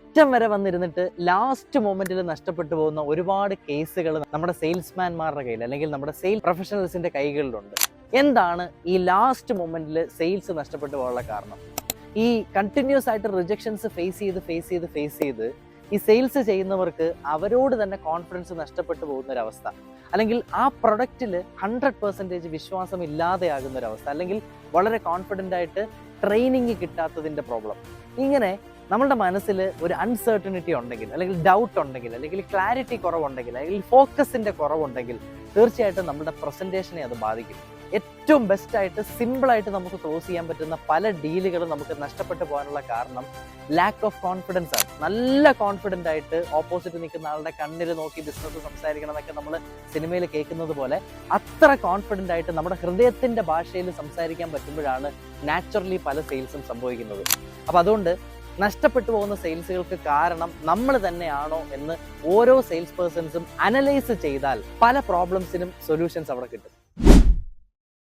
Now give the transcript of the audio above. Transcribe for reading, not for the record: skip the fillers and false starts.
അറ്റം വരെ വന്നിരുന്നിട്ട് ലാസ്റ്റ് മൊമെന്റിൽ നഷ്ടപ്പെട്ടു പോകുന്ന ഒരുപാട് കേസുകൾ നമ്മുടെ സെയിൽസ്മാൻമാരുടെ കയ്യിൽ അല്ലെങ്കിൽ നമ്മുടെ സെയിൽ പ്രൊഫഷണൽസിന്റെ കൈകളിലുണ്ട്. എന്താണ് ഈ ലാസ്റ്റ് മൊമെന്റിൽ സെയിൽസ് നഷ്ടപ്പെട്ടു പോകാനുള്ള കാരണം? ഈ കണ്ടിന്യൂസ് ആയിട്ട് റിജക്ഷൻസ് ഫേസ് ചെയ്ത് ഈ സെയിൽസ് ചെയ്യുന്നവർക്ക് അവരോട് തന്നെ കോൺഫിഡൻസ് നഷ്ടപ്പെട്ടു പോകുന്ന ഒരു അവസ്ഥ, അല്ലെങ്കിൽ ആ പ്രൊഡക്റ്റിൽ 100% വിശ്വാസം ഇല്ലാതെയാകുന്ന ഒരു അവസ്ഥ, അല്ലെങ്കിൽ വളരെ കോൺഫിഡൻ്റ് ആയിട്ട് ട്രെയിനിങ് കിട്ടാത്തതിൻ്റെ പ്രോബ്ലം. ഇങ്ങനെ നമ്മളുടെ മനസ്സിൽ ഒരു അൺസർട്ടനിറ്റി ഉണ്ടെങ്കിൽ, അല്ലെങ്കിൽ ഡൗട്ട് ഉണ്ടെങ്കിൽ, അല്ലെങ്കിൽ ക്ലാരിറ്റി കുറവുണ്ടെങ്കിൽ, അല്ലെങ്കിൽ ഫോക്കസിൻ്റെ കുറവുണ്ടെങ്കിൽ തീർച്ചയായിട്ടും നമ്മുടെ പ്രസൻറ്റേഷനെ അത് ബാധിക്കും. ഏറ്റവും ബെസ്റ്റായിട്ട് സിമ്പിളായിട്ട് നമുക്ക് ക്ലോസ് ചെയ്യാൻ പറ്റുന്ന പല ഡീലുകളും നമുക്ക് നഷ്ടപ്പെട്ടു പോകാനുള്ള കാരണം ലാക്ക് ഓഫ് കോൺഫിഡൻസ് ആണ്. നല്ല കോൺഫിഡൻ്റ് ആയിട്ട് ഓപ്പോസിറ്റ് നിൽക്കുന്ന ആളുടെ കണ്ണിൽ നോക്കി ബിസിനസ് സംസാരിക്കണം എന്നൊക്കെ നമ്മൾ സിനിമയിൽ കേൾക്കുന്നത് പോലെ അത്ര കോൺഫിഡൻ്റ് ആയിട്ട് നമ്മുടെ ഹൃദയത്തിൻ്റെ ഭാഷയിൽ സംസാരിക്കാൻ പറ്റുമ്പോഴാണ് നാച്ചുറലി പല സെയിൽസും സംഭവിക്കുന്നത്. അപ്പോൾ അതുകൊണ്ട് നഷ്ടപ്പെട്ടു പോകുന്ന സെയിൽസുകൾക്ക് കാരണം നമ്മൾ തന്നെയാണോ എന്ന് ഓരോ സെയിൽസ് പേഴ്സൺസും അനലൈസ് ചെയ്താൽ പല പ്രോബ്ലംസിനും സൊല്യൂഷൻസ് അവിടെ കിട്ടും.